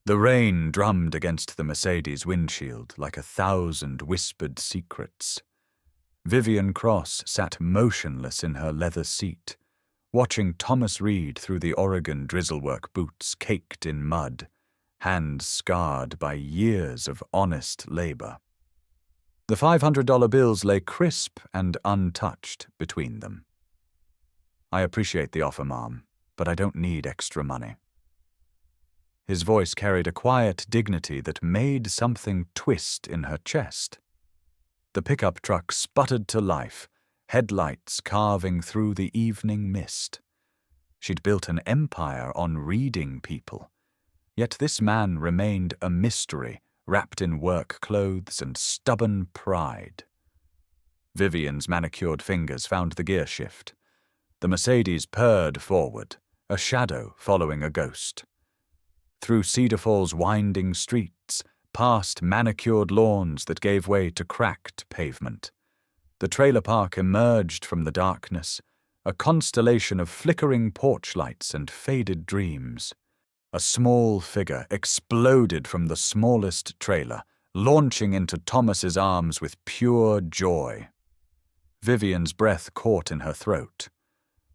The rain drummed against the Mercedes windshield like 1,000 whispered secrets. Vivian Cross sat motionless in her leather seat, watching Thomas read through the Oregon drizzlework boots caked in mud, hands scarred by years of honest labor. The $500 bills lay crisp and untouched between them. "I appreciate the offer, Mom, but I don't need extra money." His voice carried a quiet dignity that made something twist in her chest. The pickup truck sputtered to life, headlights carving through the evening mist. She'd built an empire on reading people, yet this man remained a mystery, wrapped in work clothes and stubborn pride. Vivian's manicured fingers found the gear shift. The Mercedes purred forward, a shadow following a ghost. Through Cedar Falls' winding streets, past manicured lawns that gave way to cracked pavement. The trailer park emerged from the darkness, a constellation of flickering porch lights and faded dreams. A small figure exploded from the smallest trailer, launching into Thomas's arms with pure joy. Vivian's breath caught in her throat.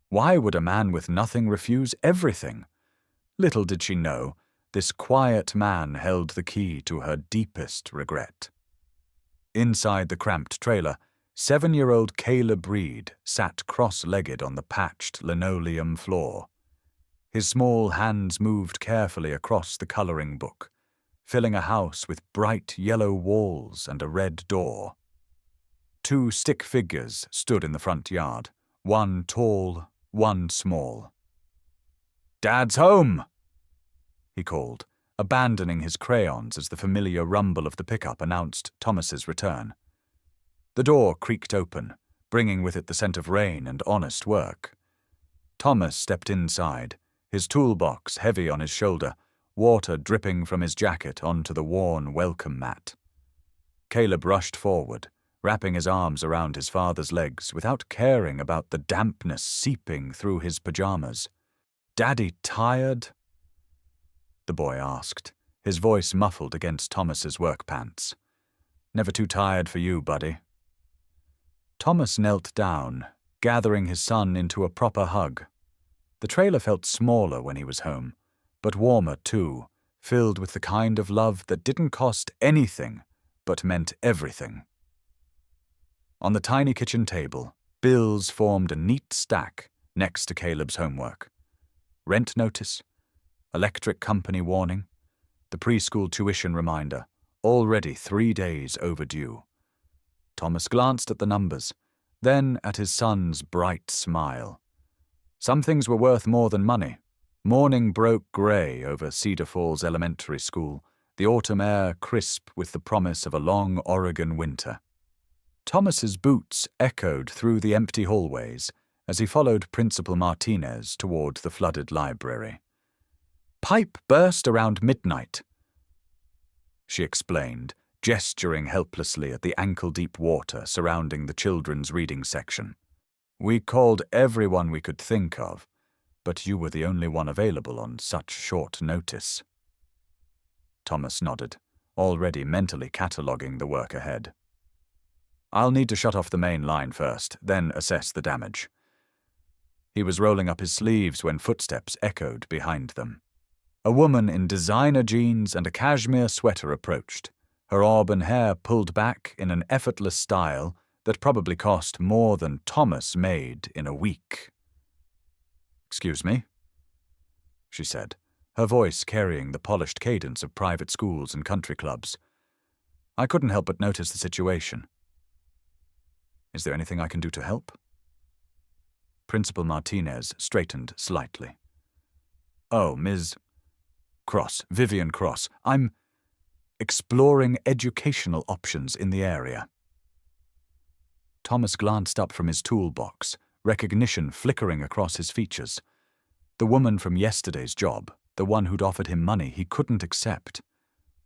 Why would a man with nothing refuse everything? Little did she know, this quiet man held the key to her deepest regret. Inside the cramped trailer, 7-year-old Caleb Reed sat cross-legged on the patched linoleum floor. His small hands moved carefully across the coloring book, filling a house with bright yellow walls and a red door. 2 stick figures stood in the front yard, one tall, one small. "Dad's home!" he called, abandoning his crayons as the familiar rumble of the pickup announced Thomas's return. The door creaked open, bringing with it the scent of rain and honest work. Thomas stepped inside, his toolbox heavy on his shoulder, water dripping from his jacket onto the worn welcome mat. Caleb rushed forward, wrapping his arms around his father's legs without caring about the dampness seeping through his pajamas. "Daddy tired?" the boy asked, his voice muffled against Thomas's work pants. "Never too tired for you, buddy." Thomas knelt down, gathering his son into a proper hug. The trailer felt smaller when he was home, but warmer too, filled with the kind of love that didn't cost anything, but meant everything. On the tiny kitchen table, bills formed a neat stack next to Caleb's homework. Rent notice, electric company warning, the preschool tuition reminder, already 3 days overdue. Thomas glanced at the numbers, then at his son's bright smile. Some things were worth more than money. Morning broke grey over Cedar Falls Elementary School, the autumn air crisp with the promise of a long Oregon winter. Thomas's boots echoed through the empty hallways as he followed Principal Martinez toward the flooded library. "Pipe burst around midnight," she explained, gesturing helplessly at the ankle-deep water surrounding the children's reading section. "We called everyone we could think of, but you were the only one available on such short notice." Thomas nodded, already mentally cataloguing the work ahead. "I'll need to shut off the main line first, then assess the damage." He was rolling up his sleeves when footsteps echoed behind them. A woman in designer jeans and a cashmere sweater approached, her auburn hair pulled back in an effortless style that probably cost more than Thomas made in a week. "Excuse me," she said, her voice carrying the polished cadence of private schools and country clubs. "I couldn't help but notice the situation. Is there anything I can do to help?" Principal Martinez straightened slightly. "Oh, Ms. Cross, Vivian Cross, I'm exploring educational options in the area." Thomas glanced up from his toolbox, recognition flickering across his features. The woman from yesterday's job, the one who'd offered him money he couldn't accept.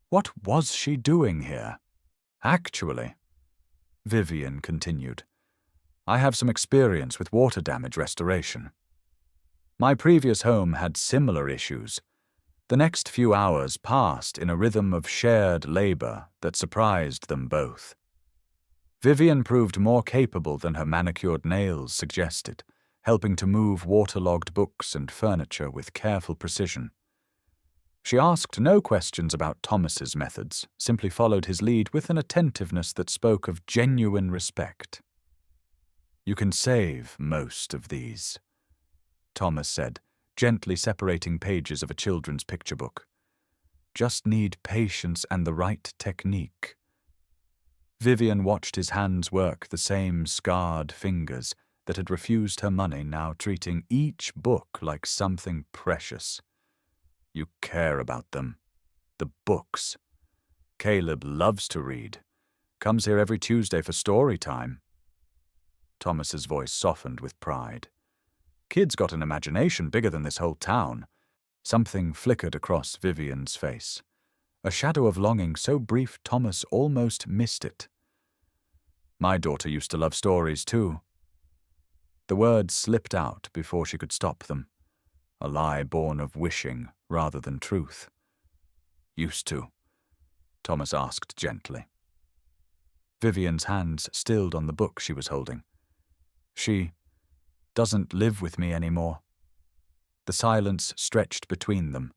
What was she doing here? "Actually," Vivian continued, "I have some experience with water damage restoration. My previous home had similar issues. The next few hours passed in a rhythm of shared labor that surprised them both. Vivian proved more capable than her manicured nails suggested, helping to move waterlogged books and furniture with careful precision. She asked no questions about Thomas's methods, simply followed his lead with an attentiveness that spoke of genuine respect. "You can save most of these," Thomas said, gently separating pages of a children's picture book. "Just need patience and the right technique." Vivian watched his hands work the same scarred fingers that had refused her money, now treating each book like something precious. "You care about them. The books. Caleb loves to read. Comes here every Tuesday for story time." Thomas's voice softened with pride. "Kid's got an imagination bigger than this whole town." Something flickered across Vivian's face. A shadow of longing so brief Thomas almost missed it. "My daughter used to love stories too." The words slipped out before she could stop them, a lie born of wishing rather than truth. "Used to?" Thomas asked gently. Vivian's hands stilled on the book she was holding. "She doesn't live with me anymore." The silence stretched between them,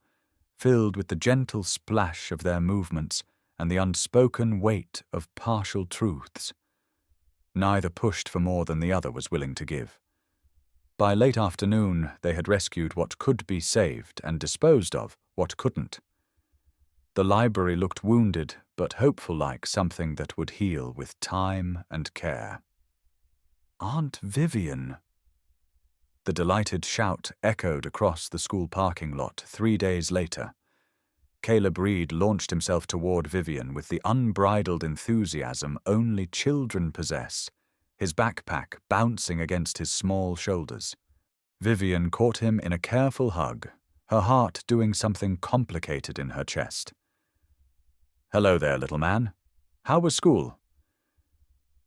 filled with the gentle splash of their movements and the unspoken weight of partial truths. Neither pushed for more than the other was willing to give. By late afternoon, they had rescued what could be saved and disposed of what couldn't. The library looked wounded, but hopeful, like something that would heal with time and care. "Aunt Vivian!" The delighted shout echoed across the school parking lot 3 days later. Caleb Reed launched himself toward Vivian with the unbridled enthusiasm only children possess, his backpack bouncing against his small shoulders. Vivian caught him in a careful hug, her heart doing something complicated in her chest. "Hello there, little man. How was school?"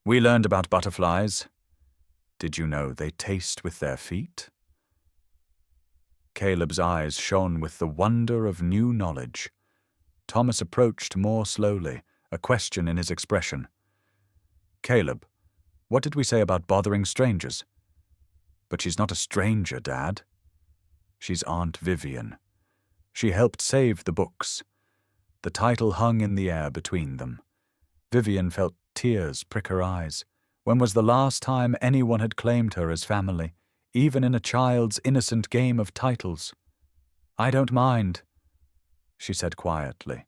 "We learned about butterflies. Did you know they taste with their feet?" Caleb's eyes shone with the wonder of new knowledge. Thomas approached more slowly, a question in his expression. "Caleb, what did we say about bothering strangers?" "But she's not a stranger, Dad." "She's Aunt Vivian. She helped save the books." The title hung in the air between them. Vivian felt tears prick her eyes. When was the last time anyone had claimed her as family, even in a child's innocent game of titles? "I don't mind," she said quietly.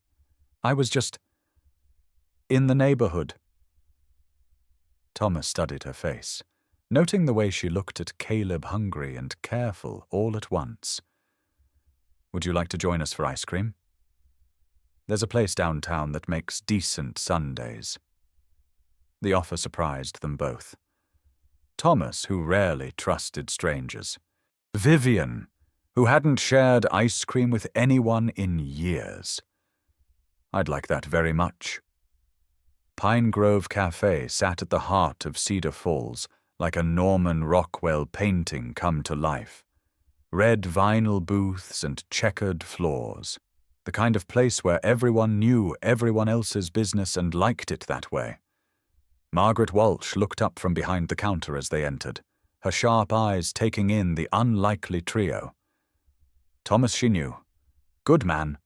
"I was just in the neighborhood." Thomas studied her face, noting the way she looked at Caleb, hungry and careful all at once. "Would you like to join us for ice cream? There's a place downtown that makes decent sundaes." The offer surprised them both. Thomas, who rarely trusted strangers. Vivian, who hadn't shared ice cream with anyone in years. "I'd like that very much." Pine Grove Cafe sat at the heart of Cedar Falls, like a Norman Rockwell painting come to life. Red vinyl booths and checkered floors. The kind of place where everyone knew everyone else's business and liked it that way. Margaret Walsh looked up from behind the counter as they entered, her sharp eyes taking in the unlikely trio. Thomas she knew. Good man,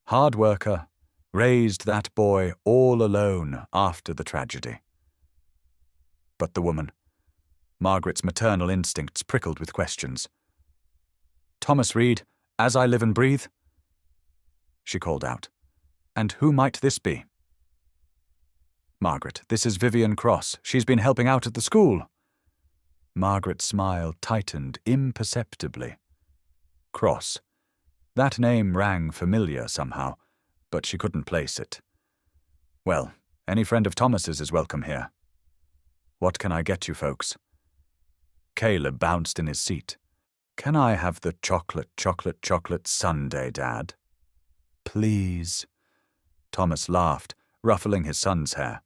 hard worker, raised that boy all alone after the tragedy. But the woman. Margaret's maternal instincts prickled with questions. "Thomas Reed, as I live and breathe?" she called out. "And who might this be?" "Margaret, this is Vivian Cross. She's been helping out at the school." Margaret's smile tightened imperceptibly. Cross. That name rang familiar somehow, but she couldn't place it. "Well, any friend of Thomas's is welcome here." "What can I get you folks?" Caleb bounced in his seat. "Can I have the chocolate sundae, Dad?" "Please." Thomas laughed, ruffling his son's hair.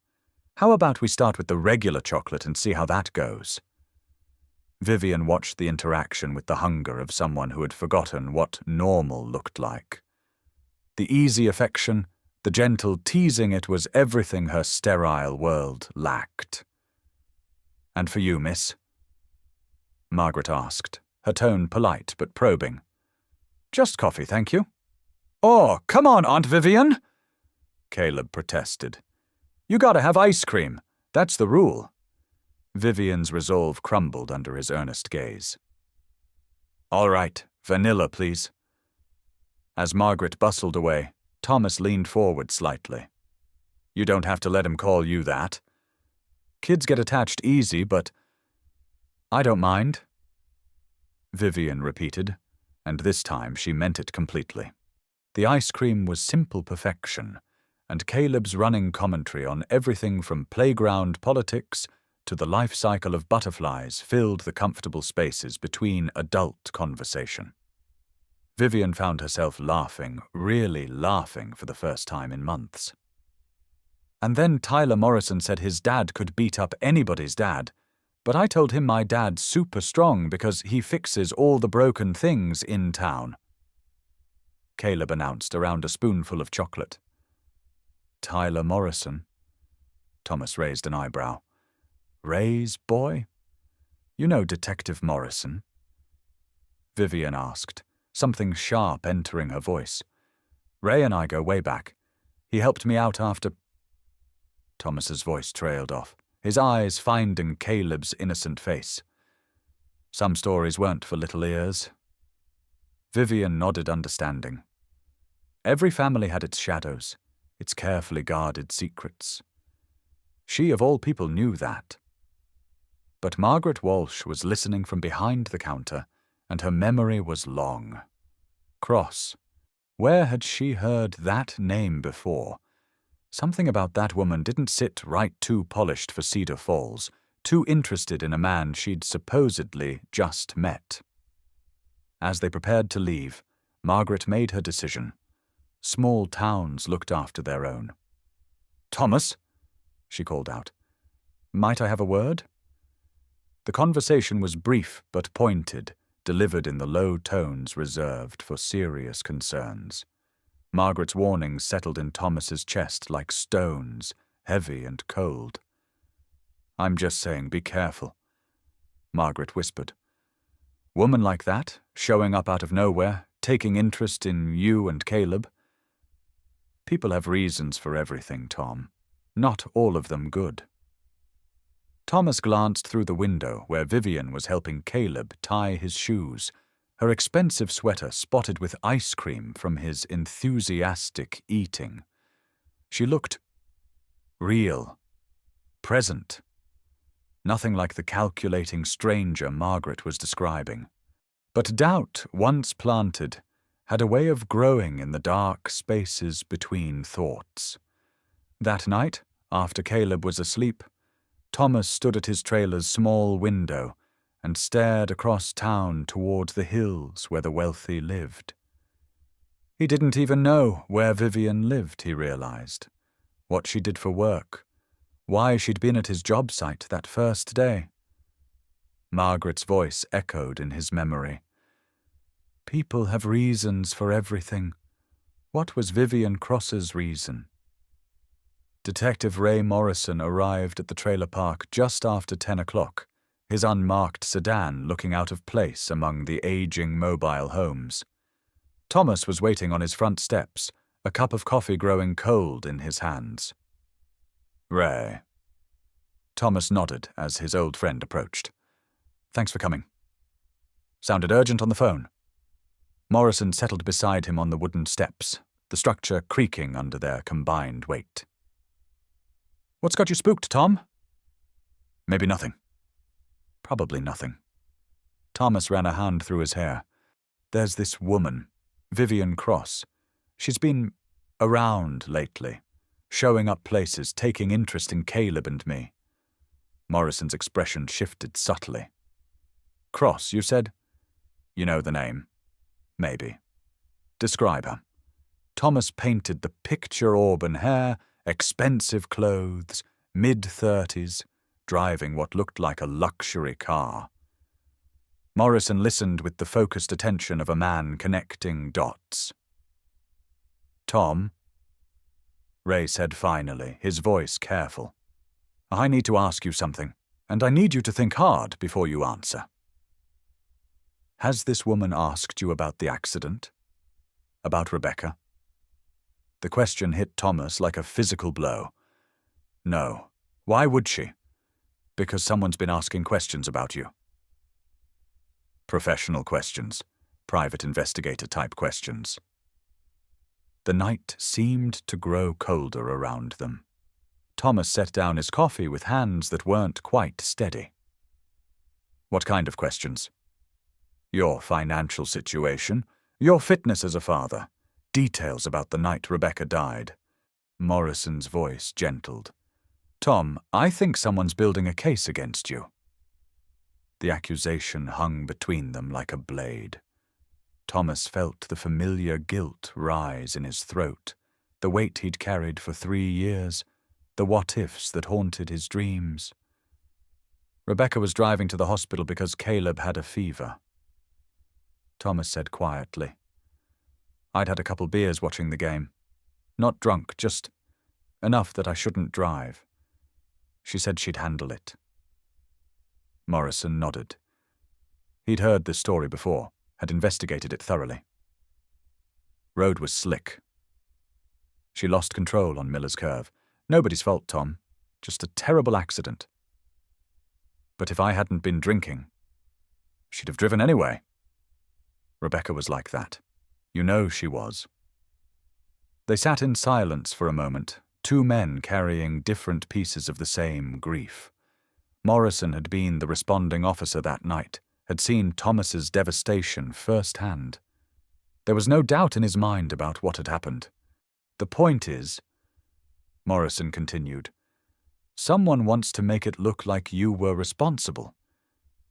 "How about we start with the regular chocolate and see how that goes?" Vivian watched the interaction with the hunger of someone who had forgotten what normal looked like. The easy affection, the gentle teasing, it was everything her sterile world lacked. "And for you, miss?" Margaret asked, her tone polite but probing. "Just coffee, thank you." "Oh, come on, Aunt Vivian!" Caleb protested. "You gotta have ice cream. That's the rule." Vivian's resolve crumbled under his earnest gaze. "All right, vanilla, please." As Margaret bustled away, Thomas leaned forward slightly. "You don't have to let him call you that. Kids get attached easy, but—" "I don't mind," Vivian repeated, and this time she meant it completely. The ice cream was simple perfection, and Caleb's running commentary on everything from playground politics to the life cycle of butterflies filled the comfortable spaces between adult conversation. Vivian found herself laughing, really laughing for the first time in months. "And then Tyler Morrison said his dad could beat up anybody's dad, but I told him my dad's super strong because he fixes all the broken things in town," Caleb announced around a spoonful of chocolate. "Tyler Morrison?" Thomas raised an eyebrow. "Ray's boy? You know Detective Morrison?" Vivian asked, something sharp entering her voice. "Ray and I go way back. He helped me out after—" Thomas's voice trailed off, his eyes finding Caleb's innocent face. Some stories weren't for little ears. Vivian nodded understanding. Every family had its shadows, its carefully guarded secrets. She of all people knew that. But Margaret Walsh was listening from behind the counter, and her memory was long. Cross. Where had she heard that name before? Something about that woman didn't sit right too polished for Cedar Falls, too interested in a man she'd supposedly just met. As they prepared to leave, Margaret made her decision. Small towns looked after their own. "Thomas," she called out. "Might I have a word?" The conversation was brief but pointed, delivered in the low tones reserved for serious concerns. Margaret's warnings settled in Thomas's chest like stones, heavy and cold. "I'm just saying, be careful," Margaret whispered. "Woman like that, showing up out of nowhere, taking interest in you and Caleb. People have reasons for everything, Tom. Not all of them good." Thomas glanced through the window where Vivian was helping Caleb tie his shoes, her expensive sweater spotted with ice cream from his enthusiastic eating. She looked real, present. Nothing like the calculating stranger Margaret was describing. But doubt, once planted, had a way of growing in the dark spaces between thoughts. That night, after Caleb was asleep, Thomas stood at his trailer's small window and stared across town toward the hills where the wealthy lived. He didn't even know where Vivian lived, he realized, what she did for work, why she'd been at his job site that first day. Margaret's voice echoed in his memory. People have reasons for everything. What was Vivian Cross's reason? Detective Ray Morrison arrived at the trailer park just after 10 o'clock, his unmarked sedan looking out of place among the aging mobile homes. Thomas was waiting on his front steps, a cup of coffee growing cold in his hands. "Ray." Thomas nodded as his old friend approached. "Thanks for coming." "Sounded urgent on the phone." Morrison settled beside him on the wooden steps, the structure creaking under their combined weight. "What's got you spooked, Tom?" "Maybe nothing." "Probably nothing." Thomas ran a hand through his hair. "There's this woman, Vivian Cross. She's been around lately, showing up places, taking interest in Caleb and me." Morrison's expression shifted subtly. "Cross, you said?" "You know the name." "Maybe." "Describe her." Thomas painted the picture auburn hair, expensive clothes, mid-30s, driving what looked like a luxury car. Morrison listened with the focused attention of a man connecting dots. Tom, Ray said finally, his voice careful. I need to ask you something, and I need you to think hard before you answer. Has this woman asked you about the accident? About Rebecca? The question hit Thomas like a physical blow. No. Why would she? Because someone's been asking questions about you. Professional questions. Private investigator-type questions. The night seemed to grow colder around them. Thomas set down his coffee with hands that weren't quite steady. What kind of questions? Your financial situation, your fitness as a father, details about the night Rebecca died. Morrison's voice gentled. Tom, I think someone's building a case against you. The accusation hung between them like a blade. Thomas felt the familiar guilt rise in his throat, the weight he'd carried for 3 years, the what-ifs that haunted his dreams. Rebecca was driving to the hospital because Caleb had a fever. Thomas said quietly. I'd had a couple beers watching the game. Not drunk, just enough that I shouldn't drive. She said she'd handle it. Morrison nodded. He'd heard this story before, had investigated it thoroughly. Road was slick. She lost control on Miller's Curve. Nobody's fault, Tom. Just a terrible accident. But if I hadn't been drinking, she'd have driven anyway. Rebecca was like that. You know she was. They sat in silence for a moment, 2 men carrying different pieces of the same grief. Morrison had been the responding officer that night, had seen Thomas's devastation firsthand. There was no doubt in his mind about what had happened. The point is, Morrison continued, someone wants to make it look like you were responsible,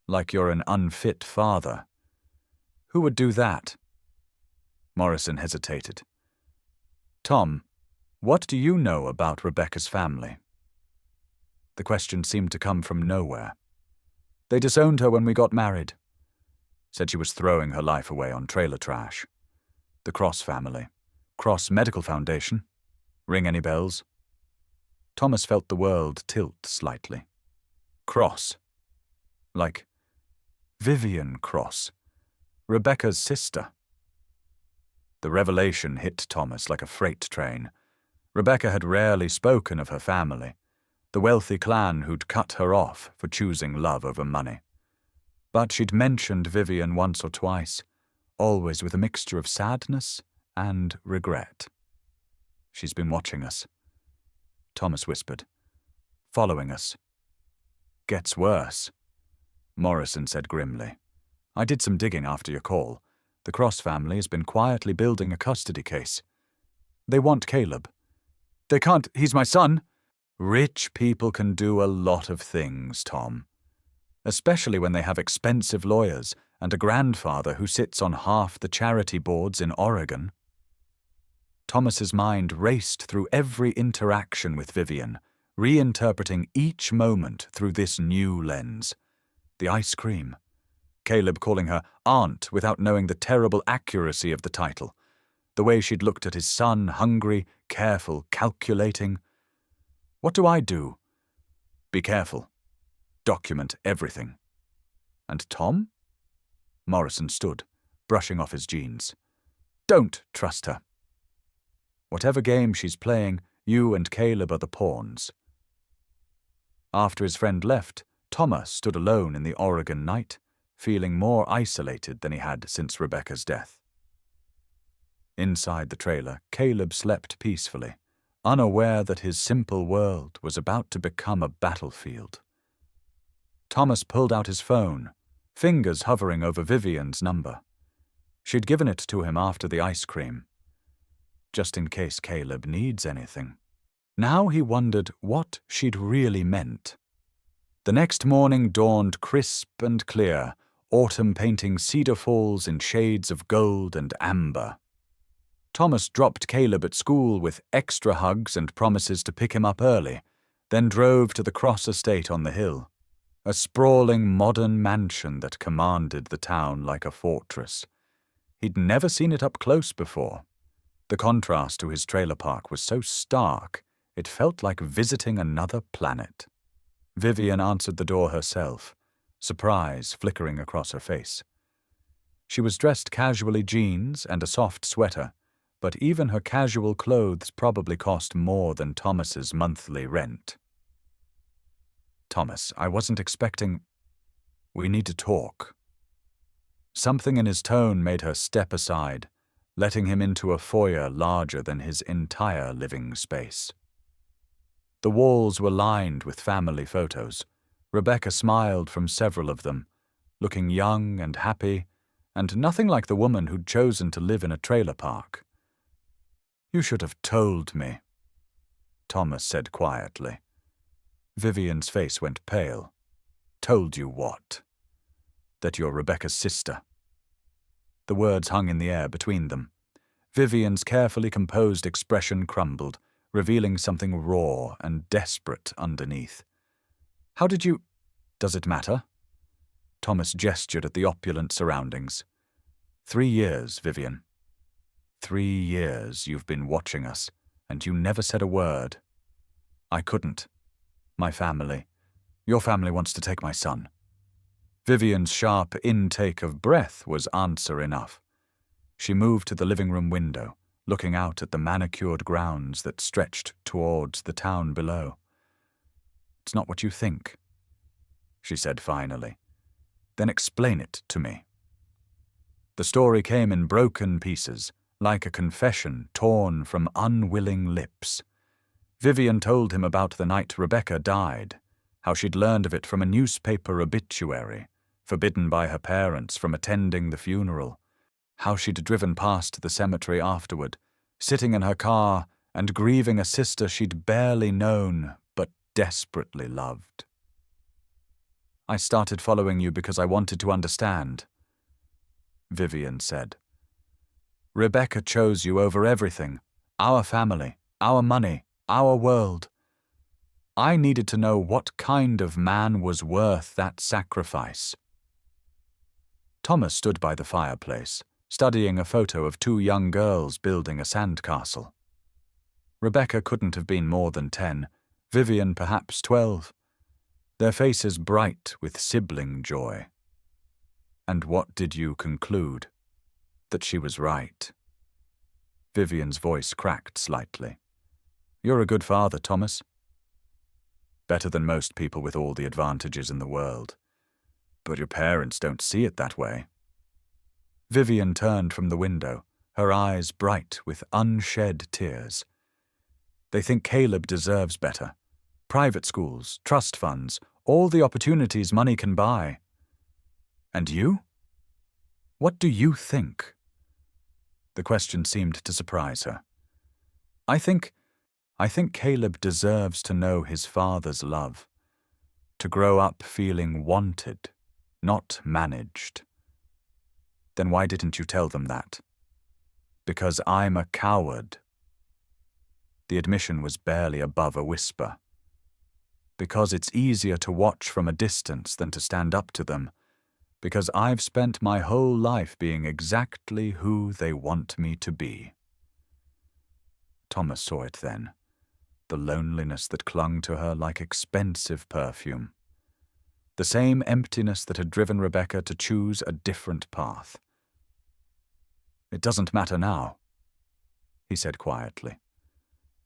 like you're an unfit father. Who would do that? Morrison hesitated. Tom, what do you know about Rebecca's family? The question seemed to come from nowhere. They disowned her when we got married. Said she was throwing her life away on trailer trash. The Cross family. Cross Medical Foundation. Ring any bells? Thomas felt the world tilt slightly. Cross. Like Vivian Cross. Rebecca's sister. The revelation hit Thomas like a freight train. Rebecca had rarely spoken of her family, the wealthy clan who'd cut her off for choosing love over money. But she'd mentioned Vivian once or twice, always with a mixture of sadness and regret. She's been watching us, Thomas whispered. Following us. Gets worse, Morrison said grimly. I did some digging after your call. The Cross family has been quietly building a custody case. They want Caleb. They can't, he's my son. Rich people can do a lot of things, Tom. Especially when they have expensive lawyers and a grandfather who sits on half the charity boards in Oregon. Thomas's mind raced through every interaction with Vivian, reinterpreting each moment through this new lens. The ice cream. Caleb calling her aunt without knowing the terrible accuracy of the title. The way she'd looked at his son, hungry, careful, calculating. What do I do? Be careful. Document everything. And Tom? Morrison stood, brushing off his jeans. Don't trust her. Whatever game she's playing, you and Caleb are the pawns. After his friend left, Thomas stood alone in the Oregon night, feeling more isolated than he had since Rebecca's death. Inside the trailer, Caleb slept peacefully, unaware that his simple world was about to become a battlefield. Thomas pulled out his phone, fingers hovering over Vivian's number. She'd given it to him after the ice cream, just in case Caleb needs anything. Now he wondered what she'd really meant. The next morning dawned crisp and clear, autumn painting Cedar Falls in shades of gold and amber. Thomas dropped Caleb at school with extra hugs and promises to pick him up early, then drove to the Cross estate on the hill, a sprawling modern mansion that commanded the town like a fortress. He'd never seen it up close before. The contrast to his trailer park was so stark, it felt like visiting another planet. Vivian answered the door herself, surprise flickering across her face. She was dressed casually, jeans and a soft sweater, but even her casual clothes probably cost more than Thomas's monthly rent. "Thomas, I wasn't expecting— We need to talk." Something in his tone made her step aside, letting him into a foyer larger than his entire living space. The walls were lined with family photos. Rebecca smiled from several of them, looking young and happy, and nothing like the woman who'd chosen to live in a trailer park. "You should have told me," Thomas said quietly. Vivian's face went pale. "Told you what?" "That you're Rebecca's sister." The words hung in the air between them. Vivian's carefully composed expression crumbled, revealing something raw and desperate underneath. "How did you— Does it matter?" Thomas gestured at the opulent surroundings. 3 years, Vivian. 3 years you've been watching us, and you never said a word. I couldn't. My family. Your family wants to take my son." Vivian's sharp intake of breath was answer enough. She moved to the living room window, looking out at the manicured grounds that stretched towards the town below. "It's not what you think," she said finally. "Then explain it to me." The story came in broken pieces, like a confession torn from unwilling lips. Vivian told him about the night Rebecca died, how she'd learned of it from a newspaper obituary, forbidden by her parents from attending the funeral, how she'd driven past the cemetery afterward, sitting in her car and grieving a sister she'd barely known but desperately loved. "I started following you because I wanted to understand," Vivian said. "Rebecca chose you over everything, our family, our money, our world. I needed to know what kind of man was worth that sacrifice." Thomas stood by the fireplace, studying a photo of 2 young girls building a sandcastle. Rebecca couldn't have been more than 10, Vivian perhaps 12. Their faces bright with sibling joy. "And what did you conclude?" "That she was right." Vivian's voice cracked slightly. "You're a good father, Thomas." "Better than most people with all the advantages in the world. But your parents don't see it that way." Vivian turned from the window, her eyes bright with unshed tears. "They think Caleb deserves better. Private schools, trust funds, all the opportunities money can buy. And you? What do you think?" The question seemed to surprise her. I think Caleb deserves to know his father's love, to grow up feeling wanted, not managed." "Then why didn't you tell them that?" "Because I'm a coward." The admission was barely above a whisper. "Because it's easier to watch from a distance than to stand up to them. Because I've spent my whole life being exactly who they want me to be." Thomas saw it then, the loneliness that clung to her like expensive perfume. The same emptiness that had driven Rebecca to choose a different path. "It doesn't matter now," he said quietly.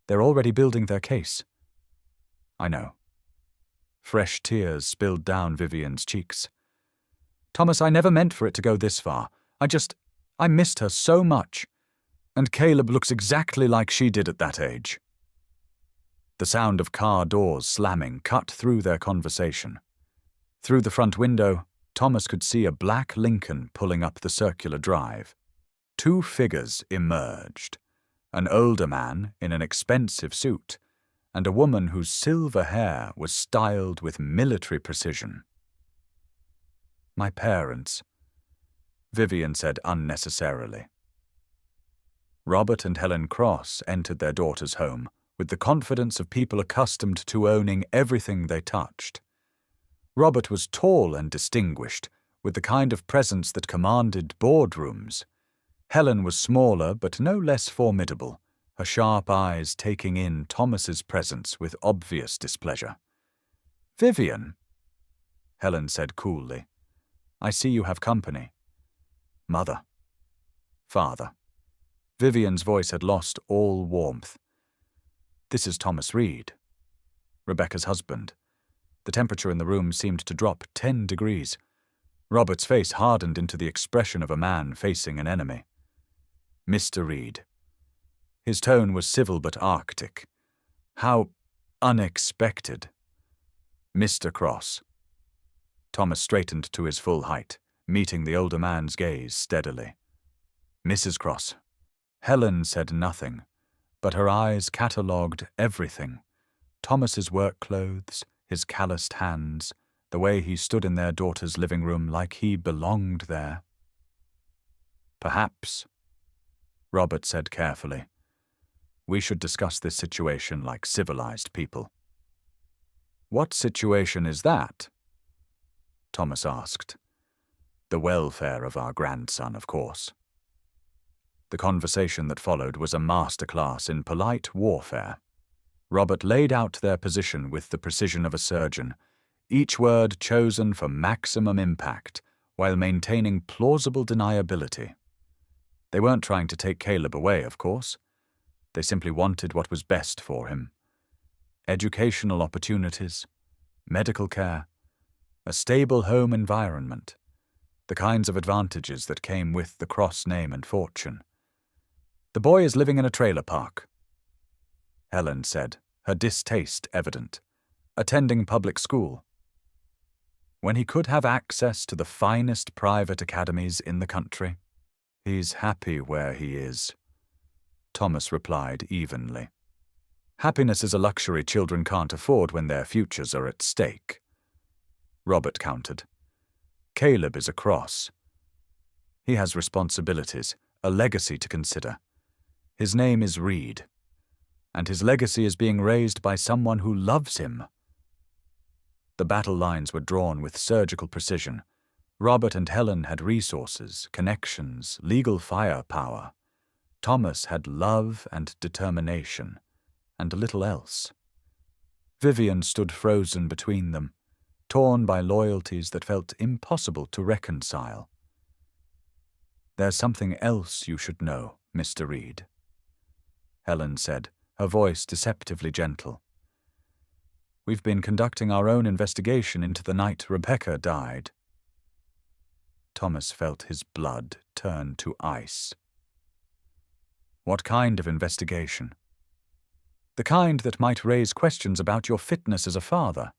"They're already building their case." "I know." Fresh tears spilled down Vivian's cheeks. "Thomas, I never meant for it to go this far. I missed her so much. And Caleb looks exactly like she did at that age." The sound of car doors slamming cut through their conversation. Through the front window, Thomas could see a black Lincoln pulling up the circular drive. 2 figures emerged, an older man in an expensive suit, and a woman whose silver hair was styled with military precision. "My parents," Vivian said unnecessarily. Robert and Helen Cross entered their daughter's home with the confidence of people accustomed to owning everything they touched. Robert was tall and distinguished, with the kind of presence that commanded boardrooms. Helen was smaller but no less formidable, her sharp eyes taking in Thomas's presence with obvious displeasure. "Vivian," Helen said coolly, "I see you have company." "Mother." "Father." Vivian's voice had lost all warmth. "This is Thomas Reed, Rebecca's husband." The temperature in the room seemed to drop 10 degrees. Robert's face hardened into the expression of a man facing an enemy. "Mr. Reed." His tone was civil but arctic. "How unexpected." "Mr. Cross." Thomas straightened to his full height, meeting the older man's gaze steadily. "Mrs. Cross." Helen said nothing, but her eyes catalogued everything. Thomas's work clothes, his calloused hands, the way he stood in their daughter's living room like he belonged there. "Perhaps," Robert said carefully, "we should discuss this situation like civilized people." "What situation is that?" Thomas asked. "The welfare of our grandson, of course." The conversation that followed was a masterclass in polite warfare. Robert laid out their position with the precision of a surgeon, each word chosen for maximum impact while maintaining plausible deniability. They weren't trying to take Caleb away, of course. They simply wanted what was best for him. Educational opportunities, medical care, a stable home environment, the kinds of advantages that came with the Cross name and fortune. "The boy is living in a trailer park," Helen said, her distaste evident, "attending public school, when he could have access to the finest private academies in the country." "He's happy where he is," Thomas replied evenly. "Happiness is a luxury children can't afford when their futures are at stake," Robert countered. "Caleb is a Cross. He has responsibilities, a legacy to consider. His name is Reed, and his legacy is being raised by someone who loves him." The battle lines were drawn with surgical precision. Robert and Helen had resources, connections, legal firepower. Thomas had love and determination, and little else. Vivian stood frozen between them, torn by loyalties that felt impossible to reconcile. "There's something else you should know, Mr. Reed," Helen said, her voice deceptively gentle. "We've been conducting our own investigation into the night Rebecca died." Thomas felt his blood turn to ice. "What kind of investigation?" "The kind that might raise questions about your fitness as a father,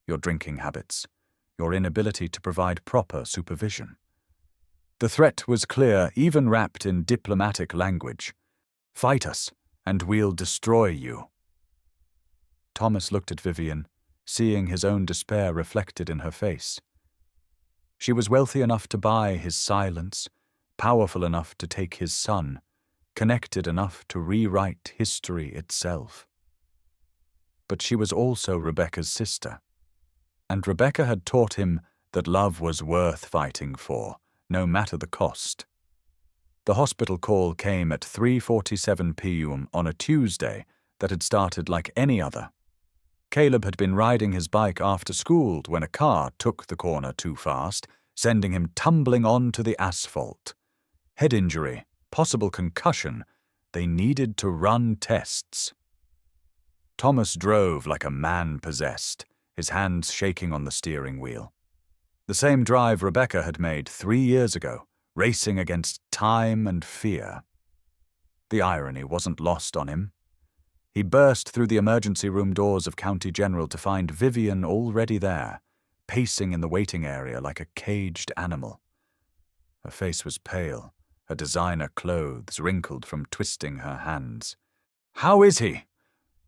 your drinking habits, your inability to provide proper supervision." The threat was clear, even wrapped in diplomatic language. "Fight us, and we'll destroy you." Thomas looked at Vivian, seeing his own despair reflected in her face. She was wealthy enough to buy his silence, powerful enough to take his son, connected enough to rewrite history itself. But she was also Rebecca's sister, and Rebecca had taught him that love was worth fighting for, no matter the cost. The hospital call came at 3:47 p.m. on a Tuesday that had started like any other. Caleb had been riding his bike after school when a car took the corner too fast, sending him tumbling onto the asphalt. Head injury, possible concussion. They needed to run tests. Thomas drove like a man possessed, his hands shaking on the steering wheel. The same drive Rebecca had made 3 years ago, racing against time and fear. The irony wasn't lost on him. He burst through the emergency room doors of County General to find Vivian already there, pacing in the waiting area like a caged animal. Her face was pale, her designer clothes wrinkled from twisting her hands. "How is he?"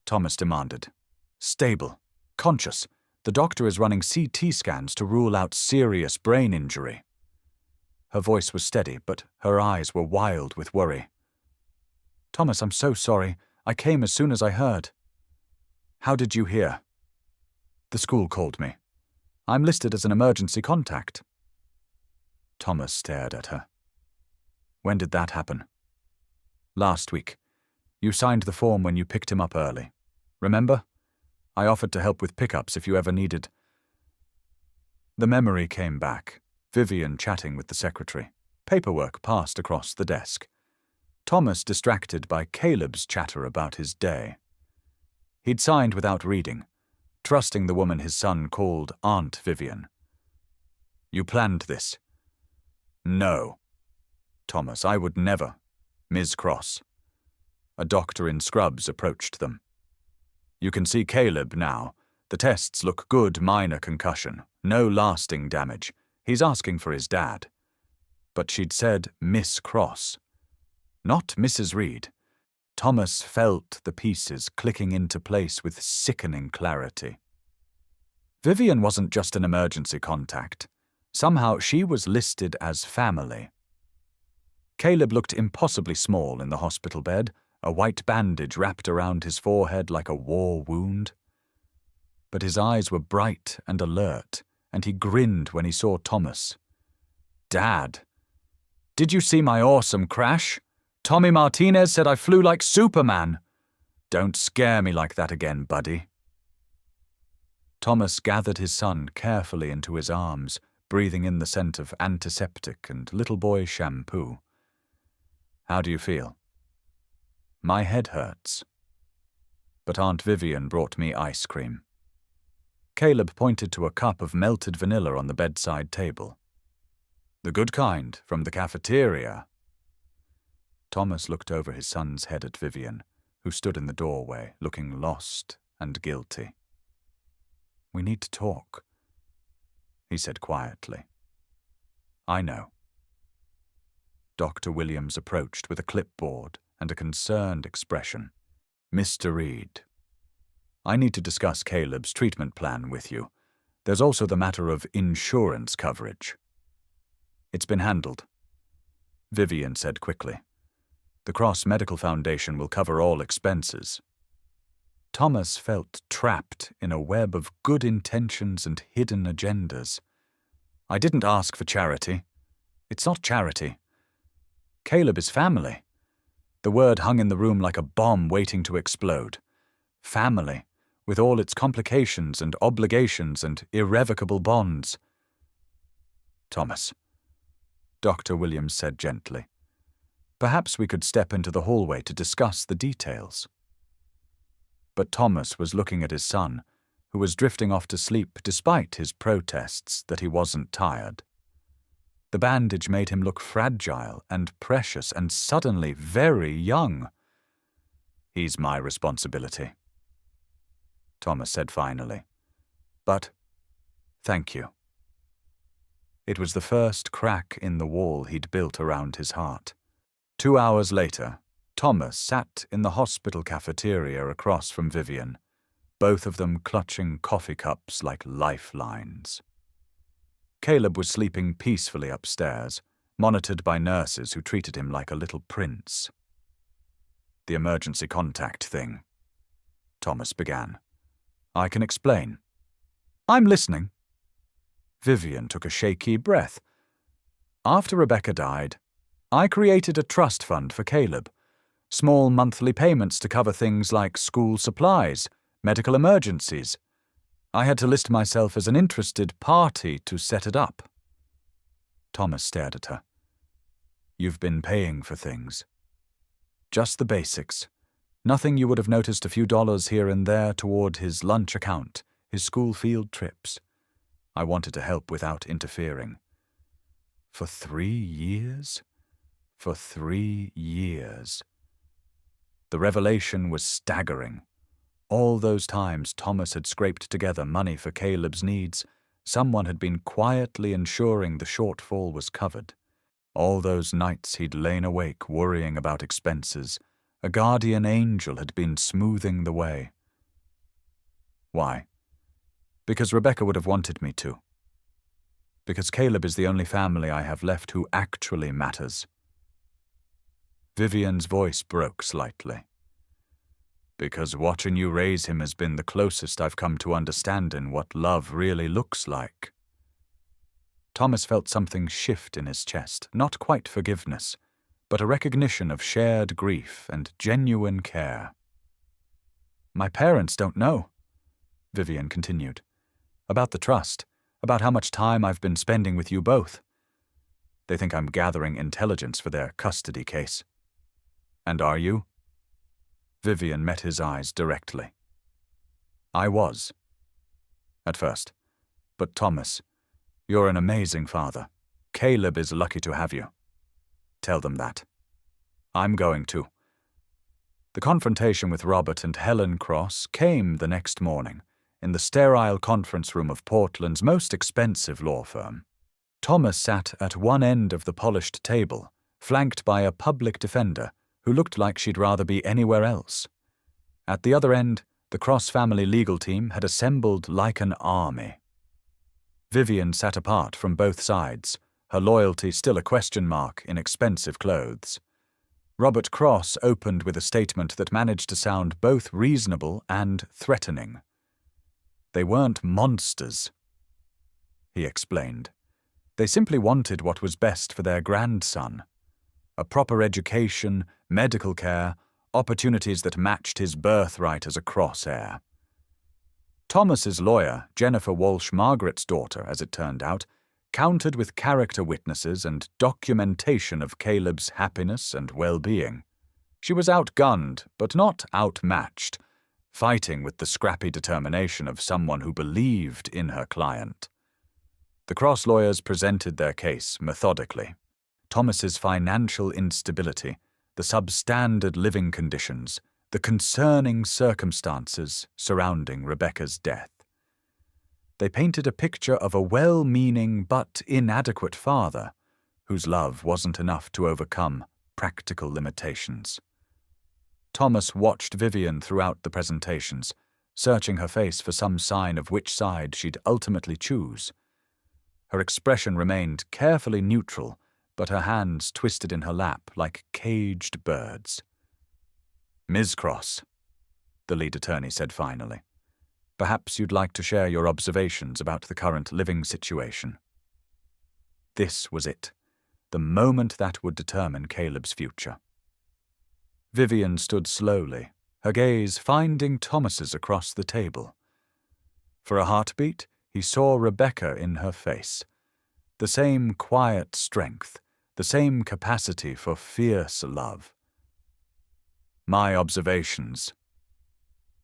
Thomas demanded. "Stable, conscious. The doctor is running CT scans to rule out serious brain injury." Her voice was steady, but her eyes were wild with worry. "Thomas, I'm so sorry. I came as soon as I heard." "How did you hear?" "The school called me. I'm listed as an emergency contact." Thomas stared at her. When did that happen? Last week. You signed the form when you picked him up early. Remember? I offered to help with pickups if you ever needed. The memory came back, Vivian chatting with the secretary. Paperwork passed across the desk. Thomas distracted by Caleb's chatter about his day. He'd signed without reading, trusting the woman his son called Aunt Vivian. You planned this? No. Thomas, I would never. Ms. Cross. A doctor in scrubs approached them. You can see Caleb now. The tests look good, minor concussion. No lasting damage. He's asking for his dad. But she'd said Miss Cross, not Mrs. Reed. Thomas felt the pieces clicking into place with sickening clarity. Vivian wasn't just an emergency contact. Somehow she was listed as family. Caleb looked impossibly small in the hospital bed, a white bandage wrapped around his forehead like a war wound. But his eyes were bright and alert, and he grinned when he saw Thomas. Dad, did you see my awesome crash? Tommy Martinez said I flew like Superman. Don't scare me like that again, buddy. Thomas gathered his son carefully into his arms, breathing in the scent of antiseptic and little boy shampoo. How do you feel? My head hurts. But Aunt Vivian brought me ice cream. Caleb pointed to a cup of melted vanilla on the bedside table. The good kind, from the cafeteria. Thomas looked over his son's head at Vivian, who stood in the doorway, looking lost and guilty. We need to talk, he said quietly. I know. Dr. Williams approached with a clipboard and a concerned expression. Mr. Reed, I need to discuss Caleb's treatment plan with you. There's also the matter of insurance coverage. It's been handled, Vivian said quickly. The Cross Medical Foundation will cover all expenses. Thomas felt trapped in a web of good intentions and hidden agendas. I didn't ask for charity. It's not charity. Caleb is family. The word hung in the room like a bomb waiting to explode. Family, with all its complications and obligations and irrevocable bonds. Thomas, Dr. Williams said gently, perhaps we could step into the hallway to discuss the details. But Thomas was looking at his son, who was drifting off to sleep despite his protests that he wasn't tired. The bandage made him look fragile and precious and suddenly very young. He's my responsibility, Thomas said finally. But, thank you. It was the first crack in the wall he'd built around his heart. 2 hours later, Thomas sat in the hospital cafeteria across from Vivian, both of them clutching coffee cups like lifelines. Caleb was sleeping peacefully upstairs, monitored by nurses who treated him like a little prince. The emergency contact thing, Thomas began. I can explain. I'm listening. Vivian took a shaky breath. After Rebecca died, I created a trust fund for Caleb. Small monthly payments to cover things like school supplies, medical emergencies. I had to list myself as an interested party to set it up. Thomas stared at her. You've been paying for things. Just the basics. Nothing you would have noticed a few dollars here and there toward his lunch account, his school field trips. I wanted to help without interfering. For 3 years? For 3 years. The revelation was staggering. All those times Thomas had scraped together money for Caleb's needs, someone had been quietly ensuring the shortfall was covered. All those nights he'd lain awake worrying about expenses, a guardian angel had been smoothing the way. Why? Because Rebecca would have wanted me to. Because Caleb is the only family I have left who actually matters. Vivian's voice broke slightly. Because watching you raise him has been the closest I've come to understanding what love really looks like. Thomas felt something shift in his chest, not quite forgiveness, but a recognition of shared grief and genuine care. "My parents don't know," Vivian continued, "about the trust, about how much time I've been spending with you both. They think I'm gathering intelligence for their custody case." "And are you?" Vivian met his eyes directly. "I was. At first. But Thomas, you're an amazing father. Caleb is lucky to have you. Tell them that. I'm going to." The confrontation with Robert and Helen Cross came the next morning, in the sterile conference room of Portland's most expensive law firm. Thomas sat at one end of the polished table, flanked by a public defender who looked like she'd rather be anywhere else. At the other end, the Cross family legal team had assembled like an army. Vivian sat apart from both sides, her loyalty still a question mark in expensive clothes. Robert Cross opened with a statement that managed to sound both reasonable and threatening. "They weren't monsters," he explained. "They simply wanted what was best for their grandson. A proper education, medical care, opportunities that matched his birthright as a Cross heir." Thomas's lawyer, Jennifer Walsh Margaret's daughter, as it turned out, countered with character witnesses and documentation of Caleb's happiness and well-being. She was outgunned, but not outmatched, fighting with the scrappy determination of someone who believed in her client. The Cross lawyers presented their case methodically. Thomas's financial instability, the substandard living conditions, the concerning circumstances surrounding Rebecca's death. They painted a picture of a well-meaning but inadequate father whose love wasn't enough to overcome practical limitations. Thomas watched Vivian throughout the presentations, searching her face for some sign of which side she'd ultimately choose. Her expression remained carefully neutral, but her hands twisted in her lap like caged birds. "Ms. Cross," the lead attorney said finally, "perhaps you'd like to share your observations about the current living situation." This was it, the moment that would determine Caleb's future. Vivian stood slowly, her gaze finding Thomas's across the table. For a heartbeat, he saw Rebecca in her face. The same quiet strength, the same capacity for fierce love. "My observations,"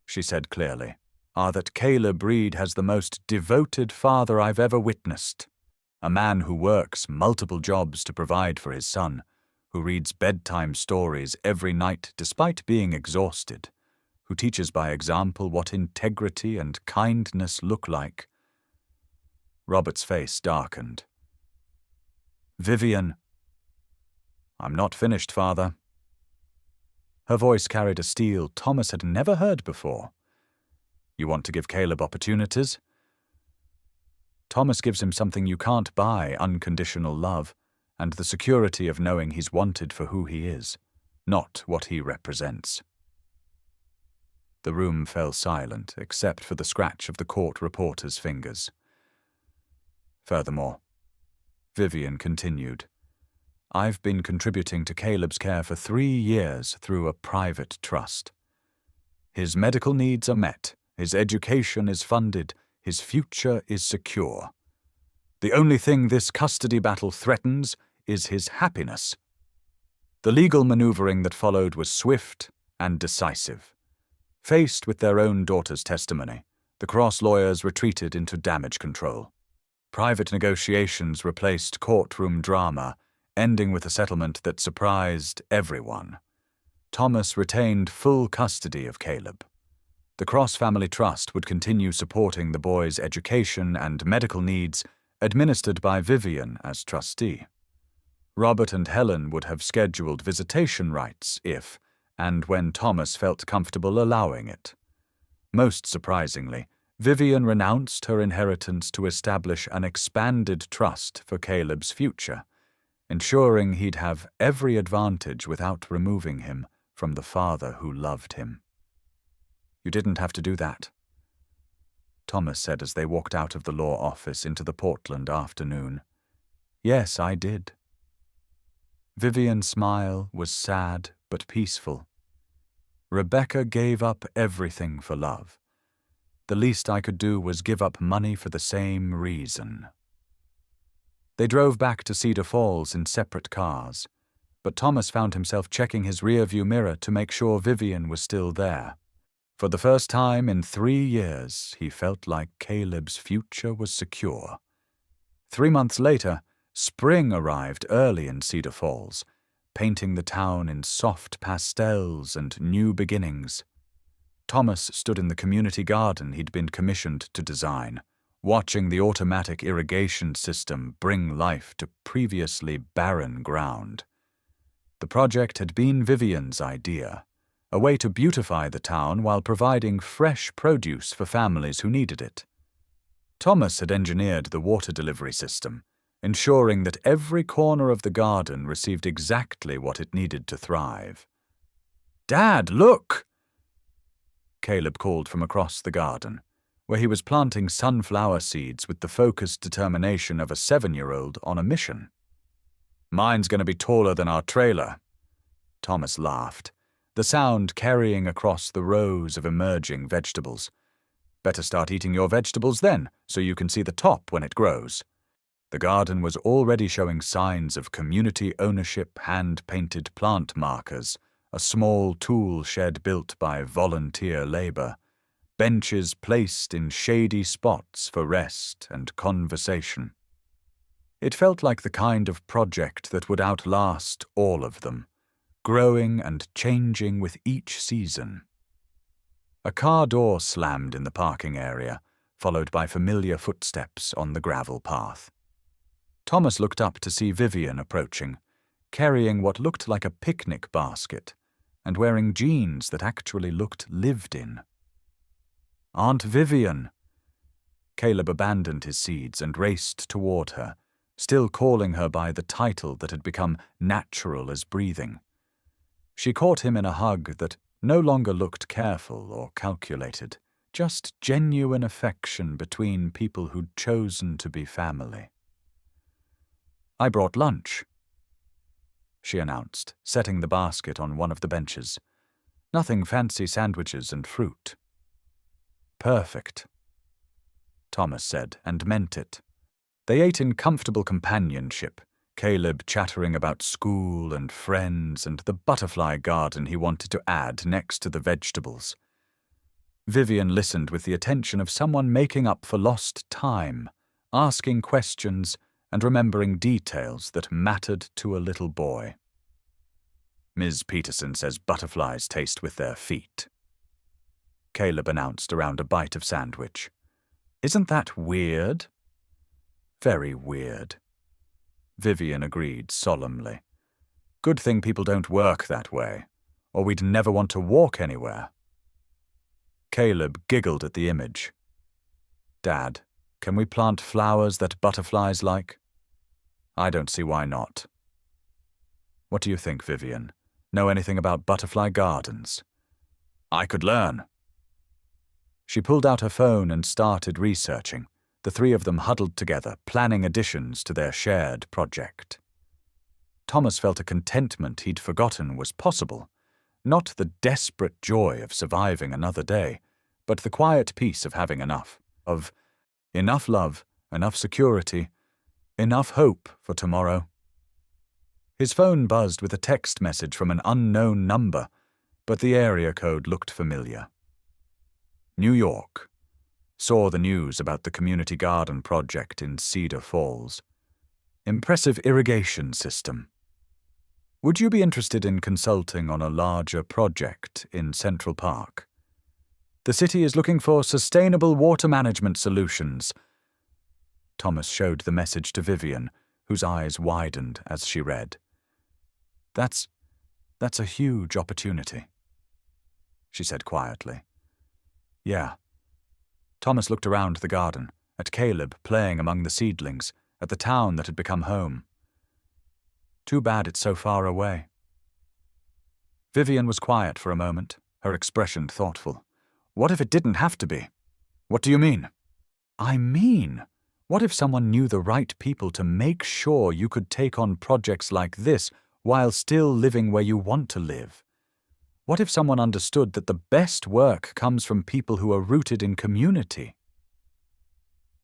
she said clearly, "are that Caleb Reed has the most devoted father I've ever witnessed. A man who works multiple jobs to provide for his son, who reads bedtime stories every night despite being exhausted, who teaches by example what integrity and kindness look like." Robert's face darkened. "Vivian." "I'm not finished, Father." Her voice carried a steel Thomas had never heard before. "You want to give Caleb opportunities?" "Thomas gives him something you can't buy, unconditional love, and the security of knowing he's wanted for who he is, not what he represents." The room fell silent, except for the scratch of the court reporter's fingers. "Furthermore," Vivian continued, "I've been contributing to Caleb's care for 3 years through a private trust. His medical needs are met, his education is funded, his future is secure. The only thing this custody battle threatens is his happiness." The legal maneuvering that followed was swift and decisive. Faced with their own daughter's testimony, the Cross lawyers retreated into damage control. Private negotiations replaced courtroom drama, ending with a settlement that surprised everyone. Thomas retained full custody of Caleb. The Cross Family Trust would continue supporting the boy's education and medical needs, administered by Vivian as trustee. Robert and Helen would have scheduled visitation rights if, and when Thomas felt comfortable allowing it. Most surprisingly, Vivian renounced her inheritance to establish an expanded trust for Caleb's future, ensuring he'd have every advantage without removing him from the father who loved him. "You didn't have to do that," Thomas said as they walked out of the law office into the Portland afternoon. "Yes, I did." Vivian's smile was sad but peaceful. Rebecca gave up everything for love. The least I could do was give up money for the same reason. They drove back to Cedar Falls in separate cars, but Thomas found himself checking his rearview mirror to make sure Vivian was still there. For the first time in 3 years, he felt like Caleb's future was secure. 3 months later, spring arrived early in Cedar Falls, painting the town in soft pastels and new beginnings. Thomas stood in the community garden he'd been commissioned to design, watching the automatic irrigation system bring life to previously barren ground. The project had been Vivian's idea, a way to beautify the town while providing fresh produce for families who needed it. Thomas had engineered the water delivery system, ensuring that every corner of the garden received exactly what it needed to thrive. "Dad, look!" Caleb called from across the garden, where he was planting sunflower seeds with the focused determination of a 7-year-old on a mission. "Mine's going to be taller than our trailer." Thomas laughed, the sound carrying across the rows of emerging vegetables. "Better start eating your vegetables then, so you can see the top when it grows." The garden was already showing signs of community ownership, hand-painted plant markers, a small tool shed built by volunteer labor, benches placed in shady spots for rest and conversation. It felt like the kind of project that would outlast all of them, growing and changing with each season. A car door slammed in the parking area, followed by familiar footsteps on the gravel path. Thomas looked up to see Vivian approaching, carrying what looked like a picnic basket, and wearing jeans that actually looked lived in. "Aunt Vivian!" Caleb abandoned his seeds and raced toward her, still calling her by the title that had become natural as breathing. She caught him in a hug that no longer looked careful or calculated, just genuine affection between people who'd chosen to be family. "I brought lunch," she announced, setting the basket on one of the benches. "Nothing fancy sandwiches and fruit." "Perfect," Thomas said, and meant it. They ate in comfortable companionship, Caleb chattering about school and friends and the butterfly garden he wanted to add next to the vegetables. Vivian listened with the attention of someone making up for lost time, asking questions and remembering details that mattered to a little boy. "Ms. Peterson says butterflies taste with their feet," Caleb announced around a bite of sandwich. "Isn't that weird?" "Very weird," Vivian agreed solemnly. "Good thing people don't work that way, or we'd never want to walk anywhere." Caleb giggled at the image. "Dad, can we plant flowers that butterflies like?" "I don't see why not." "What do you think, Vivian? Know anything about butterfly gardens?" "I could learn." She pulled out her phone and started researching, the three of them huddled together, planning additions to their shared project. Thomas felt a contentment he'd forgotten was possible, not the desperate joy of surviving another day, but the quiet peace of having enough love, enough security, enough hope for tomorrow. His phone buzzed with a text message from an unknown number, but the area code looked familiar. New York. Saw the news about the community garden project in Cedar Falls. Impressive irrigation system. Would you be interested in consulting on a larger project in Central Park? The city is looking for sustainable water management solutions. Thomas showed the message to Vivian, whose eyes widened as she read. That's a huge opportunity," she said quietly. "Yeah." Thomas looked around the garden, at Caleb playing among the seedlings, at the town that had become home. "Too bad it's so far away." Vivian was quiet for a moment, her expression thoughtful. "What if it didn't have to be?" "What do you mean?" "I mean, what if someone knew the right people to make sure you could take on projects like this while still living where you want to live? What if someone understood that the best work comes from people who are rooted in community?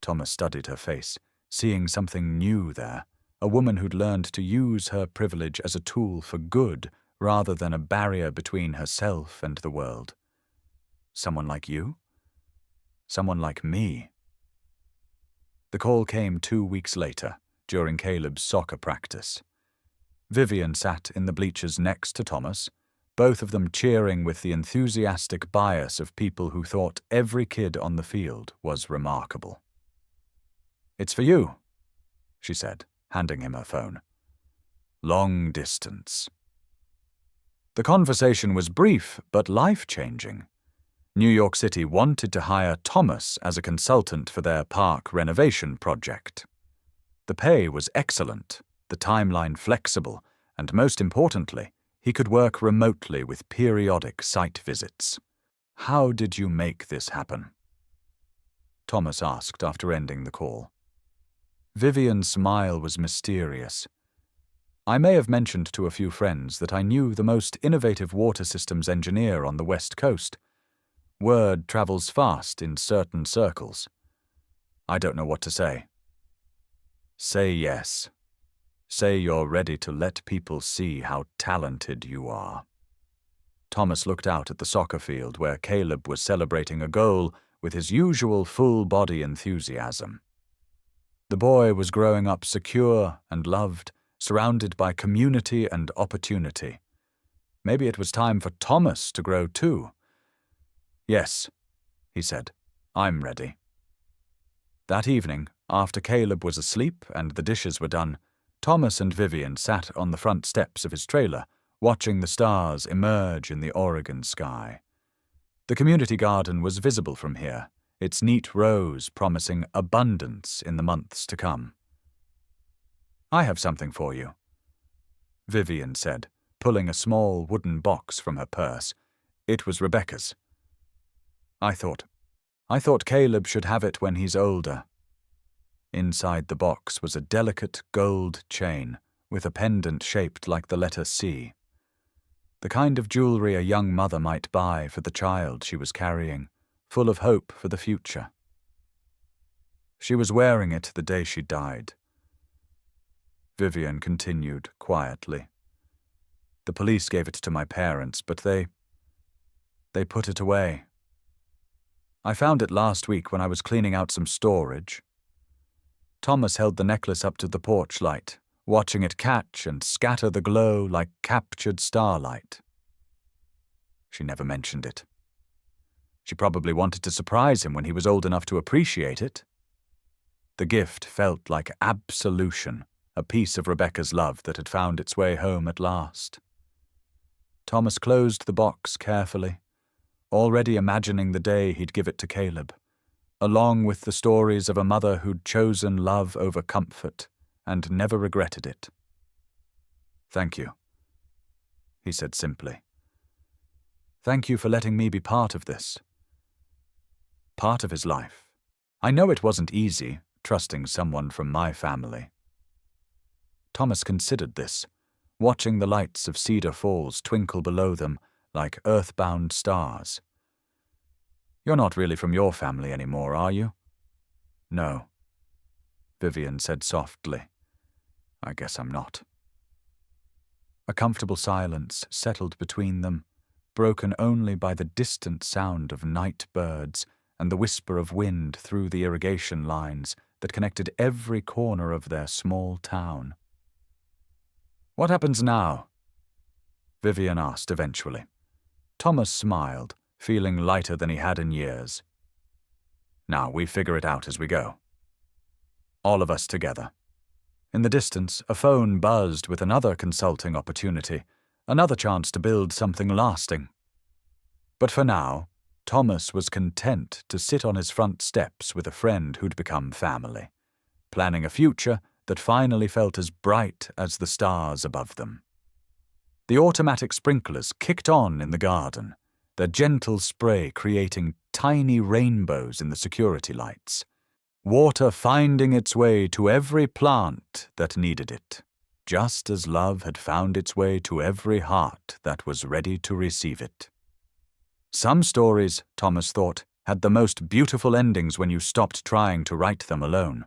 Thomas studied her face, seeing something new there, a woman who'd learned to use her privilege as a tool for good rather than a barrier between herself and the world. Someone like you? Someone like me. The call came 2 weeks later, during Caleb's soccer practice. Vivian sat in the bleachers next to Thomas, both of them cheering with the enthusiastic bias of people who thought every kid on the field was remarkable. "It's for you," she said, handing him her phone. "Long distance." The conversation was brief but life-changing. New York City wanted to hire Thomas as a consultant for their park renovation project. The pay was excellent, the timeline flexible, and most importantly, he could work remotely with periodic site visits. "How did you make this happen?" Thomas asked after ending the call. Vivian's smile was mysterious. "I may have mentioned to a few friends that I knew the most innovative water systems engineer on the West Coast. Word travels fast in certain circles. I don't know what to say." "Say yes. Say you're ready to let people see how talented you are." Thomas looked out at the soccer field where Caleb was celebrating a goal with his usual full-body enthusiasm. The boy was growing up secure and loved, surrounded by community and opportunity. Maybe it was time for Thomas to grow too. "Yes," he said, "I'm ready." That evening, after Caleb was asleep and the dishes were done, Thomas and Vivian sat on the front steps of his trailer, watching the stars emerge in the Oregon sky. The community garden was visible from here, its neat rows promising abundance in the months to come. "I have something for you," Vivian said, pulling a small wooden box from her purse. It was Rebecca's. I thought Caleb should have it when he's older." Inside the box was a delicate gold chain with a pendant shaped like the letter C. The kind of jewelry a young mother might buy for the child she was carrying, full of hope for the future. She was wearing it the day she died. Vivian continued quietly. "The police gave it to my parents, but they put it away. I found it last week when I was cleaning out some storage." Thomas held the necklace up to the porch light, watching it catch and scatter the glow like captured starlight. She never mentioned it. She probably wanted to surprise him when he was old enough to appreciate it. The gift felt like absolution, a piece of Rebecca's love that had found its way home at last. Thomas closed the box carefully, already imagining the day he'd give it to Caleb, along with the stories of a mother who'd chosen love over comfort and never regretted it. "Thank you," he said simply. "Thank you for letting me be part of this. Part of his life. I know it wasn't easy, trusting someone from my family." Thomas considered this, watching the lights of Cedar Falls twinkle below them like earthbound stars. "You're not really from your family anymore, are you?" "No," Vivian said softly. "I guess I'm not." A comfortable silence settled between them, broken only by the distant sound of night birds and the whisper of wind through the irrigation lines that connected every corner of their small town. "What happens now?" Vivian asked eventually. Thomas smiled, feeling lighter than he had in years. "Now we figure it out as we go. All of us together." In the distance, a phone buzzed with another consulting opportunity, another chance to build something lasting. But for now, Thomas was content to sit on his front steps with a friend who'd become family, planning a future that finally felt as bright as the stars above them. The automatic sprinklers kicked on in the garden, their gentle spray creating tiny rainbows in the security lights, water finding its way to every plant that needed it. just as love had found its way to every heart that was ready to receive it. Some stories, Thomas thought, had the most beautiful endings when you stopped trying to write them alone.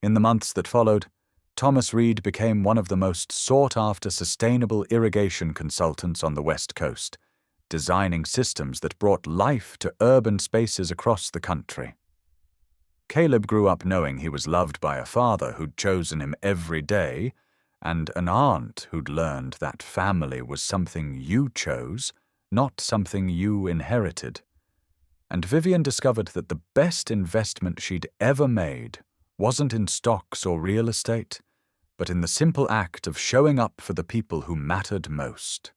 In the months that followed, Thomas Reed became one of the most sought-after sustainable irrigation consultants on the West Coast, designing systems that brought life to urban spaces across the country. Caleb grew up knowing he was loved by a father who'd chosen him every day, and an aunt who'd learned that family was something you chose, not something you inherited. And Vivian discovered that the best investment she'd ever made wasn't in stocks or real estate, but in the simple act of showing up for the people who mattered most.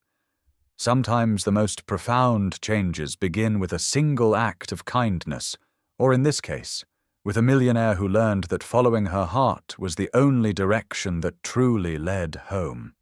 Sometimes the most profound changes begin with a single act of kindness, or in this case, with a millionaire who learned that following her heart was the only direction that truly led home.